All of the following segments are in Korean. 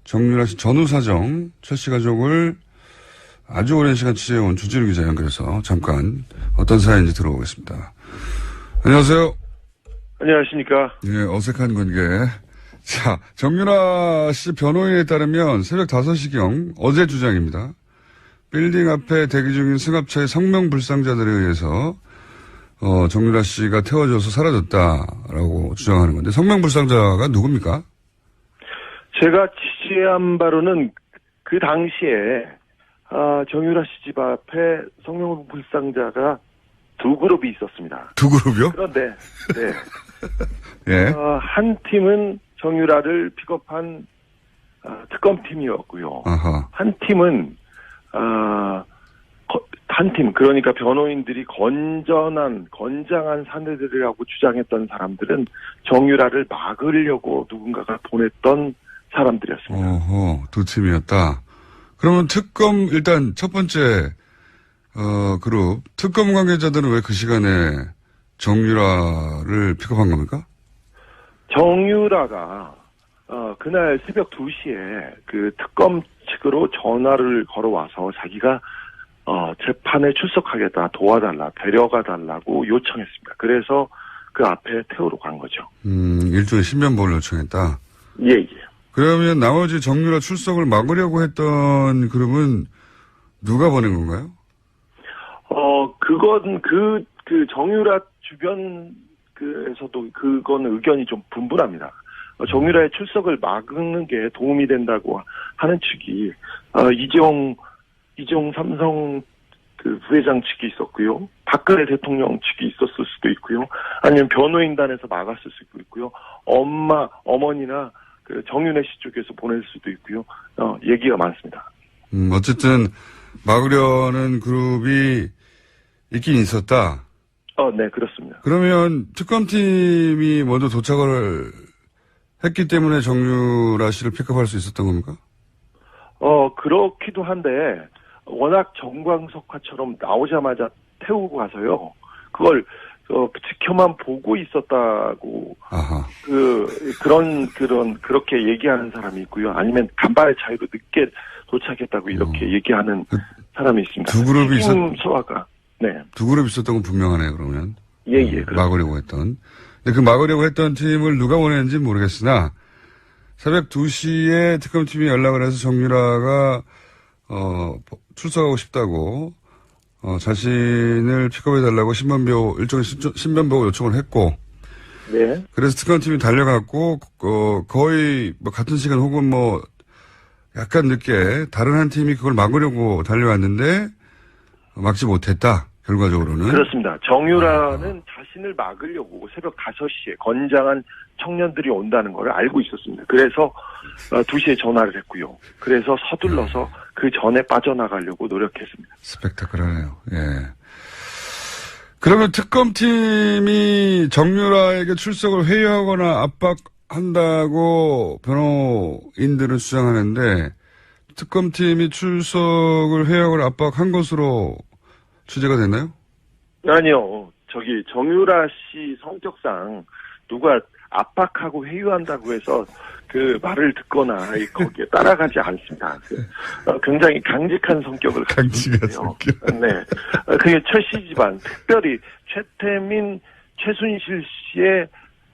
정유라 씨 전후 사정, 최 씨 가족을 아주 오랜 시간 취재해온 주진우 기자 연결해서 잠깐 어떤 사연인지 들어보겠습니다. 안녕하세요. 안녕하십니까. 예, 어색한 관계. 자, 정유라 씨 변호인에 따르면 새벽 5시경 어제 주장입니다. 빌딩 앞에 대기 중인 승합차의 성명불상자들에 의해서 정유라 씨가 태워져서 사라졌다라고 주장하는 건데 성명불상자가 누굽니까? 제가 취재한 바로는 그 당시에 정유라 씨 집 앞에 성명불상자가 두 그룹이 있었습니다. 두 그룹이요? 그런데 네. 예. 한 팀은 정유라를 픽업한 특검팀이었고요. 아하. 한 팀은 한 팀, 그러니까 변호인들이 건장한 사내들이라고 주장했던 사람들은 정유라를 막으려고 누군가가 보냈던 사람들이었습니다. 어허, 두 팀이었다. 그러면 일단 첫 번째, 그룹, 특검 관계자들은 왜 그 시간에 정유라를 픽업한 겁니까? 정유라가, 그날 새벽 2시에 그 특검 측으로 전화를 걸어와서 자기가 재판에 출석하겠다, 도와달라, 데려가달라고 요청했습니다. 그래서 그 앞에 태우러 간 거죠. 일종의 신변보호를 요청했다? 예. 그러면 나머지 정유라 출석을 막으려고 했던 그룹은 누가 보낸 건가요? 그건 그 정유라 주변에서도 그건 의견이 좀 분분합니다. 정유라의 출석을 막는 게 도움이 된다고 하는 측이, 이재용 삼성 그 부회장 측이 있었고요. 박근혜 대통령 측이 있었을 수도 있고요. 아니면 변호인단에서 막았을 수도 있고요. 어머니나 그 정윤혜 씨 쪽에서 보낼 수도 있고요. 얘기가 많습니다. 어쨌든 막으려는 그룹이 있긴 있었다. 네, 그렇습니다. 그러면 특검팀이 먼저 도착을 했기 때문에 정유라 씨를 픽업할 수 있었던 겁니까? 그렇기도 한데 워낙 정광석화처럼 나오자마자 태우고 가서요. 그걸 지켜만 보고 있었다고. 아하. 그렇게 얘기하는 사람이 있고요. 아니면 간발의 차이로 늦게 도착했다고 이렇게 얘기하는 사람이 있습니다. 두 그룹이 소화가. 네. 두 그룹 있었던 건 분명하네요, 그러면. 예. 막으려고 했던. 근데 그 막으려고 했던 팀을 누가 보냈는지 모르겠으나, 새벽 2시에 특검팀이 연락을 해서 정유라가, 출석하고 싶다고, 자신을 픽업해달라고 일종의 신변보호 요청을 했고, 네. 그래서 특검팀이 달려갔고, 거의 같은 시간 혹은 약간 늦게 다른 한 팀이 그걸 막으려고 달려왔는데, 막지 못했다, 결과적으로는. 그렇습니다. 정유라는 자신을 막으려고 새벽 5시에 건장한 청년들이 온다는 걸 알고 있었습니다. 그래서 2시에 전화를 했고요. 그래서 서둘러서 그 전에 빠져나가려고 노력했습니다. 스펙타클하네요. 예. 그러면 특검팀이 정유라에게 출석을 회유하거나 압박한다고 변호인들은 주장하는데 특검팀이 출석을 회유하거나 압박한 것으로 취재가 됐나요? 아니요. 정유라 씨 성격상 누가 압박하고 회유한다고 해서 그 말을 듣거나 거기에 따라가지 않습니다. 굉장히 강직한 성격을 가지고 있어요. 네. 그게 최 씨 집안, 특별히 최태민, 최순실 씨의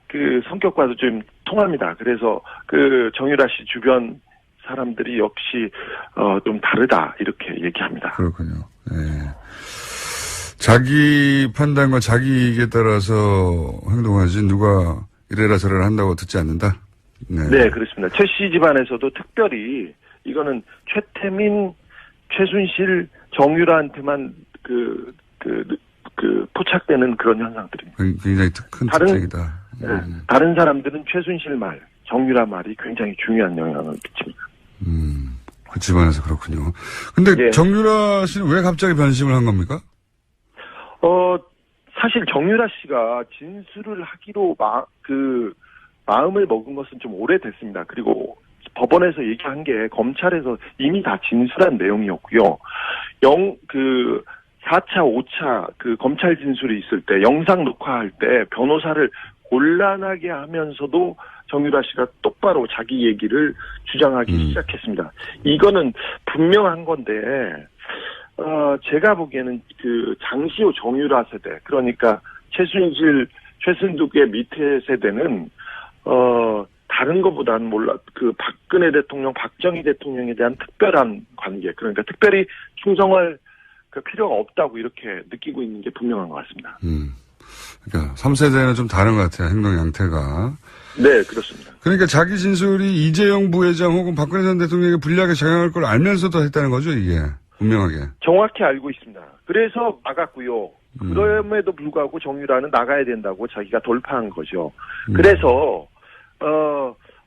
그 성격과도 좀 통합니다. 그래서 그 정유라 씨 주변 사람들이 역시 좀 다르다 이렇게 얘기합니다. 그렇군요. 네. 자기 판단과 자기 이익에 따라서 행동하지 누가 이래라 저래라 한다고 듣지 않는다. 네, 그렇습니다. 최 씨 집안에서도 특별히 이거는 최태민, 최순실, 정유라한테만 포착되는 그런 현상들입니다. 굉장히 큰 특징이다. 다른 사람들은 최순실 말, 정유라 말이 굉장히 중요한 영향을 미칩니다. 그 집안에서 그렇군요. 근데 예. 정유라 씨는 왜 갑자기 변심을 한 겁니까? 사실 정유라 씨가 진술을 하기로 마음을 먹은 것은 좀 오래됐습니다. 그리고 법원에서 얘기한 게 검찰에서 이미 다 진술한 내용이었고요. 4차, 5차 그 검찰 진술이 있을 때 영상 녹화할 때 변호사를 곤란하게 하면서도 정유라 씨가 똑바로 자기 얘기를 주장하기 시작했습니다. 이거는 분명한 건데, 제가 보기에는 그 장시호 정유라 세대, 그러니까 최순실, 최순득의 밑에 세대는, 다른 것보다는 그 박근혜 대통령, 박정희 대통령에 대한 특별한 관계, 그러니까 특별히 충성할 그 필요가 없다고 이렇게 느끼고 있는 게 분명한 것 같습니다. 그러니까 3세대는 좀 다른 것 같아요. 행동 양태가. 네, 그렇습니다. 그러니까 자기 진술이 이재용 부회장 혹은 박근혜 전 대통령에게 불리하게 작용할 걸 알면서도 했다는 거죠, 이게. 분명하게. 정확히 알고 있습니다. 그래서 막았고요. 그럼에도 불구하고 정유라는 나가야 된다고 자기가 돌파한 거죠. 그래서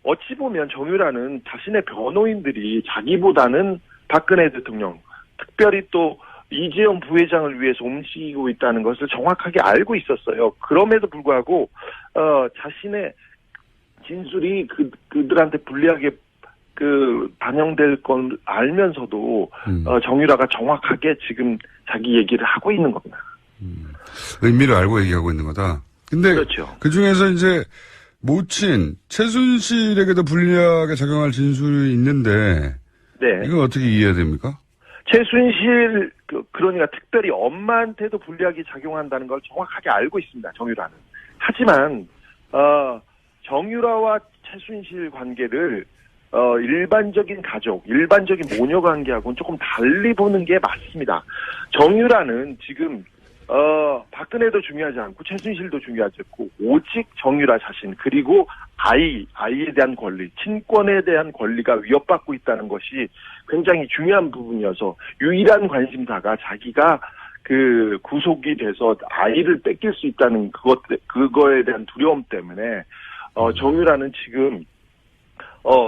어찌 보면 정유라는 자신의 변호인들이 자기보다는 박근혜 대통령, 특별히 또 이재용 부회장을 위해서 움직이고 있다는 것을 정확하게 알고 있었어요. 그럼에도 불구하고 자신의 진술이 그들한테 불리하게 반영될 건 알면서도 정유라가 정확하게 지금 자기 얘기를 하고 있는 겁니다. 의미를 알고 얘기하고 있는 거다. 근데 그렇죠. 그 중에서 이제 모친 최순실에게도 불리하게 작용할 진술이 있는데, 네. 이건 어떻게 이해해야 됩니까? 최순실 그러니까 특별히 엄마한테도 불리하게 작용한다는 걸 정확하게 알고 있습니다. 정유라는. 하지만 정유라와 최순실 관계를 일반적인 가족, 일반적인 모녀 관계하고는 조금 달리 보는 게 맞습니다. 정유라는 지금 박근혜도 중요하지 않고 최순실도 중요하지 않고 오직 정유라 자신 그리고 아이에 대한 권리, 친권에 대한 권리가 위협받고 있다는 것이 굉장히 중요한 부분이어서 유일한 관심사가 자기가 구속이 돼서 아이를 뺏길 수 있다는 그거에 대한 두려움 때문에 정유라는 지금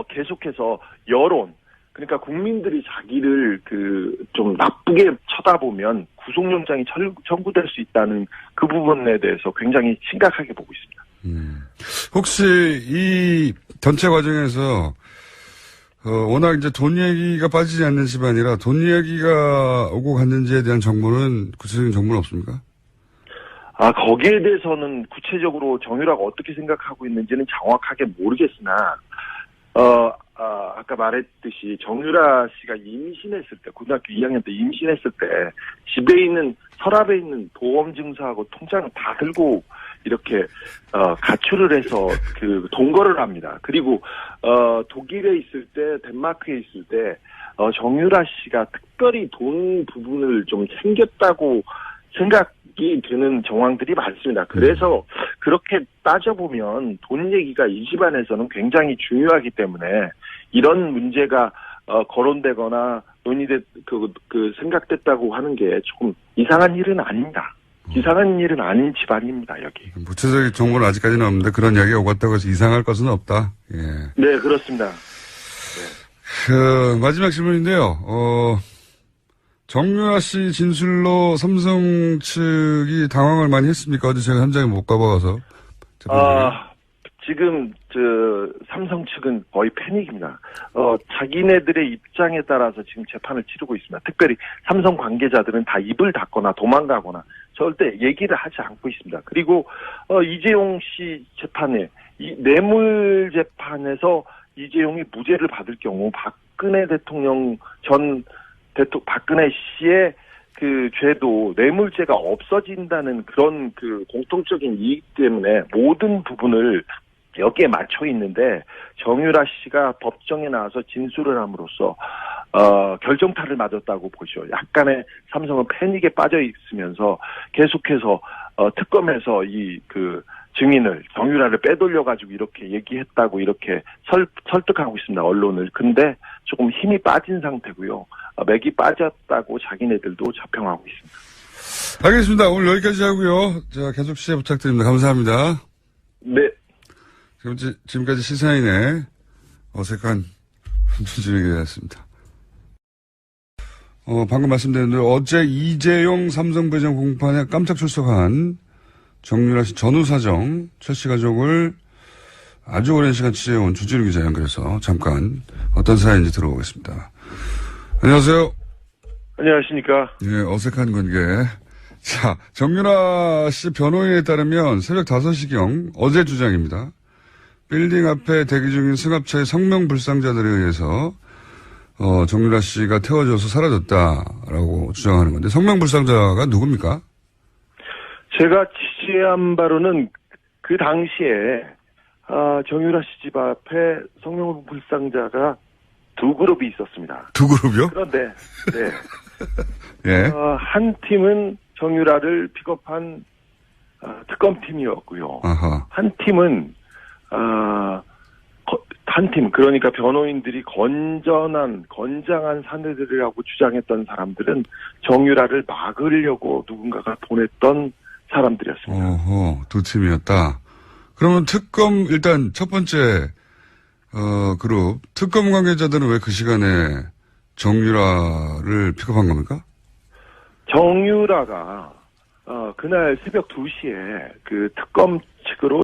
계속해서 여론, 그러니까 국민들이 자기를 좀 나쁘게 쳐다보면 구속영장이 청구될 수 있다는 그 부분에 대해서 굉장히 심각하게 보고 있습니다. 혹시 이 전체 과정에서 워낙 이제 돈 얘기가 빠지지 않는 집안이라 돈 얘기가 오고 갔는지에 대한 정보는 구체적인 정보는 없습니까? 거기에 대해서는 구체적으로 정유라가 어떻게 생각하고 있는지는 정확하게 모르겠으나 아까 말했듯이 정유라 씨가 임신했을 때, 고등학교 2학년 때 임신했을 때 집에 있는 서랍에 있는 보험 증서하고 통장을 다 들고 이렇게 가출을 해서 동거를 합니다. 그리고 독일에 있을 때, 덴마크에 있을 때 정유라 씨가 특별히 돈 부분을 좀 챙겼다고 생각이 드는 정황들이 많습니다. 그래서 그렇게 따져보면 돈 얘기가 이 집안에서는 굉장히 중요하기 때문에 이런 문제가 거론되거나 생각됐다고 하는 게 조금 이상한 일은 아닙니다. 이상한 일은 아닌 집안입니다, 여기. 구체적인 정보는 아직까지는 없는데 그런 이야기가 오갔다고 해서 이상할 것은 없다. 예. 네, 그렇습니다. 마지막 질문인데요. 정유라 씨 진술로 삼성 측이 당황을 많이 했습니까? 어제 제가 현장에 못 가봐서. 지금 삼성 측은 거의 패닉입니다. 자기네들의 입장에 따라서 지금 재판을 치르고 있습니다. 특별히 삼성 관계자들은 다 입을 닫거나 도망가거나 절대 얘기를 하지 않고 있습니다. 그리고 이재용 씨 재판에 뇌물 재판에서 이재용이 무죄를 받을 경우 박근혜 대통령 박근혜 씨의 죄도 뇌물죄가 없어진다는 그런 공통적인 이익 때문에 모든 부분을 여기에 맞춰 있는데 정유라 씨가 법정에 나와서 진술을 함으로써 결정타를 맞았다고 보죠. 약간의 삼성은 패닉에 빠져 있으면서 계속해서 특검에서 증인을 정유라를 빼돌려가지고 이렇게 얘기했다고 이렇게 설득하고 있습니다. 언론을. 근데 조금 힘이 빠진 상태고요. 맥이 빠졌다고 자기네들도 자평하고 있습니다. 알겠습니다. 오늘 여기까지 하고요. 자, 계속 시작 부탁드립니다. 감사합니다. 네. 지금까지 시사인의 어색한 준준에게 대했습니다. 방금 말씀드린 대로 어제 이재용 삼성배정 공판에 깜짝 출석한 정유라 씨 전후사정, 최 씨 가족을 아주 오랜 시간 취재해온 주진우 기자 연결해서 잠깐 어떤 사연인지 들어보겠습니다. 안녕하세요. 안녕하십니까. 예, 어색한 관계. 자, 정유라 씨 변호인에 따르면 새벽 5시경 어제 주장입니다. 빌딩 앞에 대기 중인 승합차의 성명 불상자들에 의해서 정유라 씨가 태워져서 사라졌다라고 주장하는 건데 성명 불상자가 누굽니까? 제가 취재한 바로는 그 당시에 정유라 씨 집 앞에 성명 불상자가 두 그룹이 있었습니다. 두 그룹이요? 그런데 네. 예. 한 팀은 정유라를 픽업한 특검팀이었고요. 아하. 한 팀은 한 팀, 그러니까 변호인들이 건장한 사내들이라고 주장했던 사람들은 정유라를 막으려고 누군가가 보냈던 사람들이었습니다. 어허, 두 팀이었다. 그러면 일단 첫 번째 그룹 특검 관계자들은 왜 그 시간에 정유라를 픽업한 겁니까? 정유라가 그날 새벽 2시에 그 특검 측으로